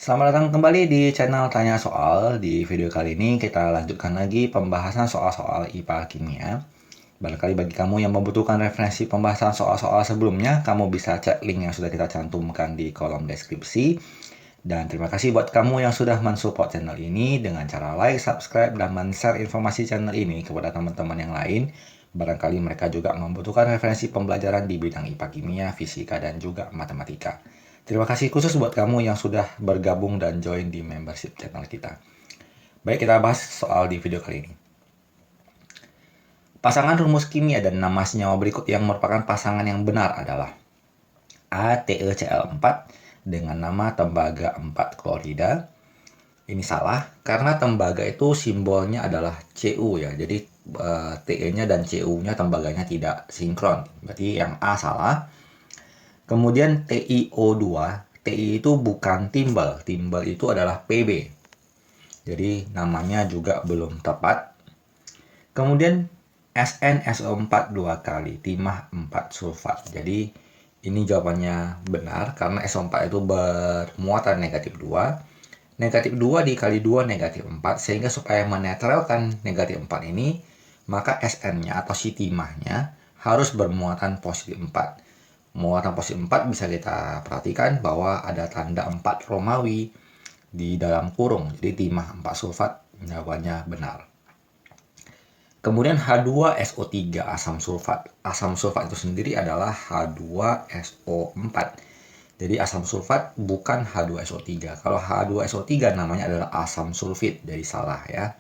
Selamat datang kembali di channel Tanya Soal. Di video kali ini kita lanjutkan lagi pembahasan soal-soal IPA Kimia. Barangkali bagi kamu yang membutuhkan referensi pembahasan soal-soal sebelumnya, kamu bisa cek link yang sudah kita cantumkan di kolom deskripsi. Dan terima kasih buat kamu yang sudah mensupport channel ini dengan cara like, subscribe, dan men-share informasi channel ini kepada teman-teman yang lain. Barangkali mereka juga membutuhkan referensi pembelajaran di bidang IPA Kimia, Fisika, dan juga Matematika. Terima kasih khusus buat kamu yang sudah bergabung dan join di membership channel kita. Baik, kita bahas soal di video kali ini. Pasangan rumus kimia dan nama senyawa berikut yang merupakan pasangan yang benar adalah ATeCl4 dengan nama tembaga 4 klorida. Ini salah karena tembaga itu simbolnya adalah Cu ya. Jadi Te-nya dan Cu-nya tembaganya tidak sinkron. Berarti yang A salah. Kemudian TiO2, Ti itu bukan timbal. Timbal itu adalah Pb. Jadi namanya juga belum tepat. Kemudian SnSO4 dua kali, timah 4 sulfat. Jadi ini jawabannya benar karena SO4 itu bermuatan negatif 2. Negatif 2 dikali 2 negatif 4. Sehingga supaya menetralkan negatif 4 ini, maka Sn-nya atau si timahnya harus bermuatan positif 4. Muatan positif 4 bisa kita perhatikan bahwa ada tanda 4 Romawi di dalam kurung. Jadi timah 4 sulfat jawabannya benar. Kemudian H2SO3 asam sulfat. Asam sulfat itu sendiri adalah H2SO4. Jadi asam sulfat bukan H2SO3. Kalau H2SO3 namanya adalah asam sulfit. Jadi salah ya.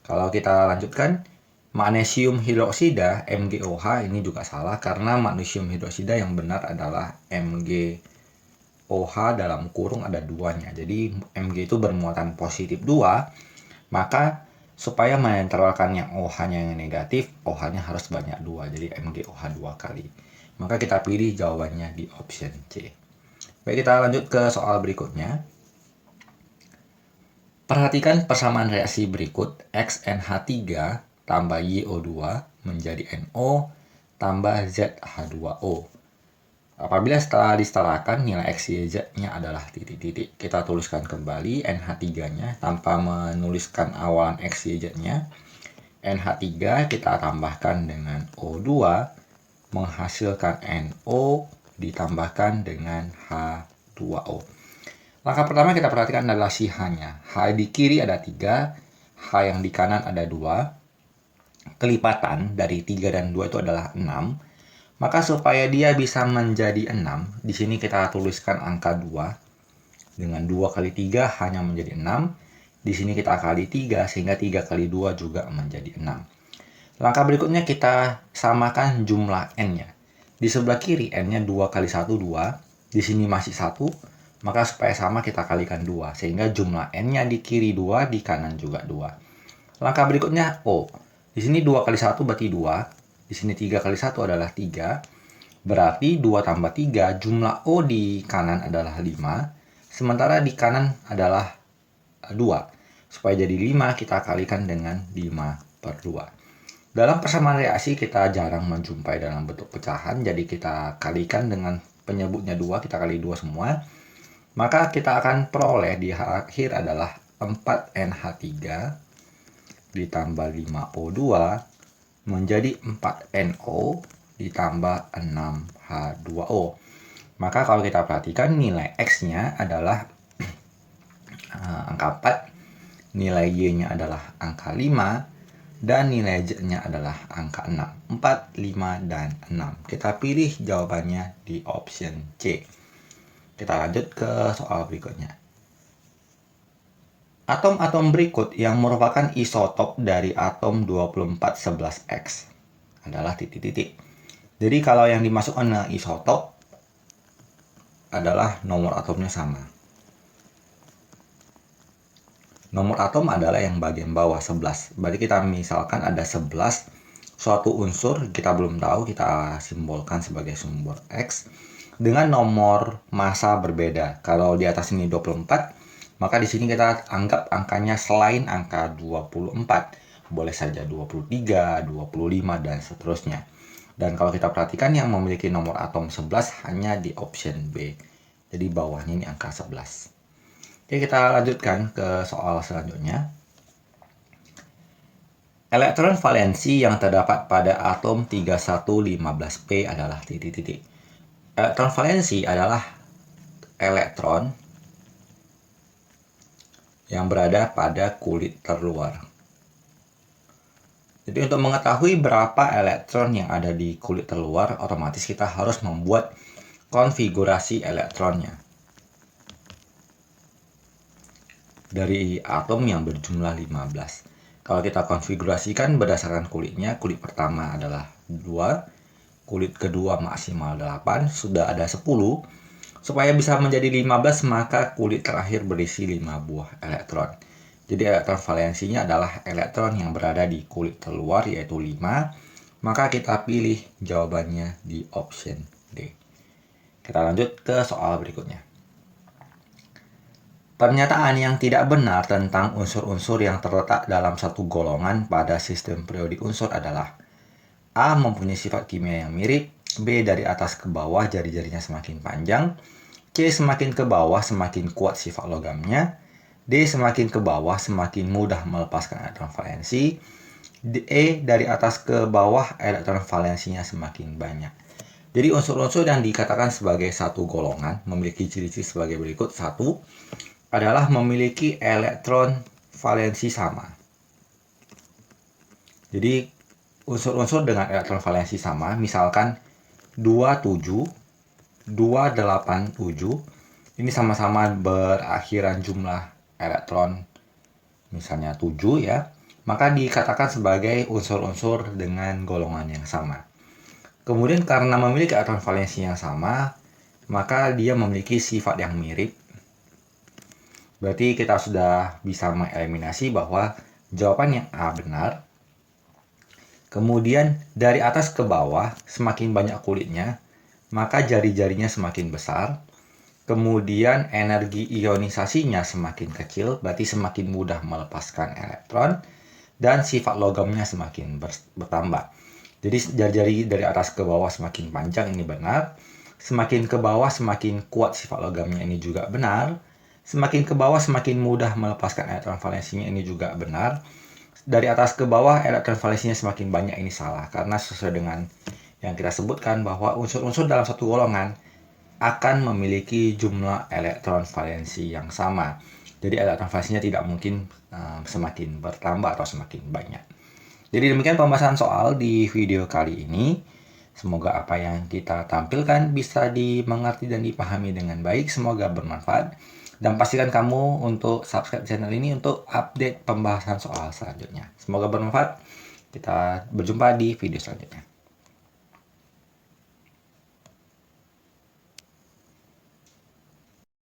Kalau kita lanjutkan, magnesium hidroksida MgOH ini juga salah karena magnesium hidroksida yang benar adalah MgOH dalam kurung ada duanya. Jadi Mg itu bermuatan positif 2, maka supaya menetralkan yang OH-nya yang negatif, OH-nya harus banyak 2. Jadi MgOH 2 kali. Maka kita pilih jawabannya di option C. Baik, kita lanjut ke soal berikutnya. Perhatikan persamaan reaksi berikut. XNH3 tambah YO2 menjadi NO tambah ZH2O. Apabila setelah disetarakan nilai X, Y, Z-nya adalah titik-titik. Kita tuliskan kembali NH3-nya tanpa menuliskan awalan X, Y, Z-nya. NH3 kita tambahkan dengan O2 menghasilkan NO ditambahkan dengan H2O. Langkah pertama kita perhatikan adalah si H-nya. H di kiri ada 3, H yang di kanan ada 2. Kelipatan dari 3 dan 2 itu adalah 6. Maka supaya dia bisa menjadi 6, di sini kita tuliskan angka 2. Dengan 2 kali 3 hanya menjadi 6. Di sini kita kali 3 sehingga 3 kali 2 juga menjadi 6. Langkah berikutnya kita samakan jumlah N-nya. Di sebelah kiri N-nya 2 kali 1, 2. Di sini masih 1. Maka supaya sama kita kalikan 2. Sehingga jumlah N-nya di kiri 2, di kanan juga 2. Langkah berikutnya O. Di sini 2 kali 1 berarti 2. Di sini 3 kali 1 adalah 3. Berarti 2 tambah 3, jumlah O di kanan adalah 5. Sementara di kanan adalah 2. Supaya jadi 5, kita kalikan dengan 5/2. Dalam persamaan reaksi kita jarang menjumpai dalam bentuk pecahan. Jadi kita kalikan dengan penyebutnya 2, kita kali 2 semua. Maka kita akan peroleh di akhir adalah 4NH3 ditambah 5O2 menjadi 4NO ditambah 6H2O. Maka kalau kita perhatikan nilai X-nya adalah angka 4, nilai Y-nya adalah angka 5, dan nilai Z-nya adalah angka 6. 4, 5, dan 6. Kita pilih jawabannya di option C. Kita lanjut ke soal berikutnya. Atom-atom berikut yang merupakan isotop dari atom 2411X adalah titik-titik. Jadi kalau yang dimasukkan ke isotop adalah nomor atomnya sama. Nomor atom adalah yang bagian bawah 11. Berarti kita misalkan ada 11 suatu unsur, kita belum tahu, kita simbolkan sebagai sumber X dengan nomor massa berbeda. Kalau di atas ini 24, maka di sini kita anggap angkanya selain angka 24. Boleh saja 23, 25, dan seterusnya. Dan kalau kita perhatikan yang memiliki nomor atom 11 hanya di option B. Jadi bawahnya ini angka 11. Oke, kita lanjutkan ke soal selanjutnya. Elektron valensi yang terdapat pada atom 3115P adalah titik-titik. Elektron valensi adalah elektron yang berada pada kulit terluar. Jadi untuk mengetahui berapa elektron yang ada di kulit terluar, otomatis kita harus membuat konfigurasi elektronnya dari atom yang berjumlah 15. Kalau kita konfigurasikan berdasarkan kulitnya, kulit pertama adalah 2, kulit kedua maksimal 8, sudah ada 10. Supaya bisa menjadi 15, maka kulit terakhir berisi 5 buah elektron. Jadi elektron valensinya adalah elektron yang berada di kulit terluar, yaitu 5. Maka kita pilih jawabannya di option D. Kita lanjut ke soal berikutnya. Pernyataan yang tidak benar tentang unsur-unsur yang terletak dalam satu golongan pada sistem periodik unsur adalah: A. Mempunyai sifat kimia yang mirip. B. Dari atas ke bawah jari-jarinya semakin panjang. C. Semakin ke bawah semakin kuat sifat logamnya. D. Semakin ke bawah semakin mudah melepaskan elektron valensi. E. Dari atas ke bawah elektron valensinya semakin banyak. Jadi unsur-unsur yang dikatakan sebagai satu golongan memiliki ciri-ciri sebagai berikut. 1. Adalah memiliki elektron valensi sama. Jadi unsur-unsur dengan elektron valensi sama, misalkan 27, 287, ini sama-sama berakhiran jumlah elektron misalnya 7 ya, maka dikatakan sebagai unsur-unsur dengan golongan yang sama. Kemudian karena memiliki elektron valensi yang sama, maka dia memiliki sifat yang mirip. Berarti kita sudah bisa mengeliminasi bahwa jawaban yang A benar. Kemudian dari atas ke bawah semakin banyak kulitnya, maka jari-jarinya semakin besar. Kemudian energi ionisasinya semakin kecil, berarti semakin mudah melepaskan elektron. Dan sifat logamnya semakin bertambah. Jadi jari-jari dari atas ke bawah semakin panjang, ini benar. Semakin ke bawah semakin kuat sifat logamnya, ini juga benar. Semakin ke bawah semakin mudah melepaskan elektron valensinya, ini juga benar. Dari atas ke bawah elektron valensinya semakin banyak, ini salah. Karena sesuai dengan yang kita sebutkan bahwa unsur-unsur dalam satu golongan akan memiliki jumlah elektron valensi yang sama. Jadi elektron valensinya tidak mungkin semakin bertambah atau semakin banyak. Jadi demikian pembahasan soal di video kali ini. Semoga apa yang kita tampilkan bisa dimengerti dan dipahami dengan baik. Semoga bermanfaat. Dan pastikan kamu untuk subscribe channel ini untuk update pembahasan soal selanjutnya. Semoga bermanfaat. Kita berjumpa di video selanjutnya.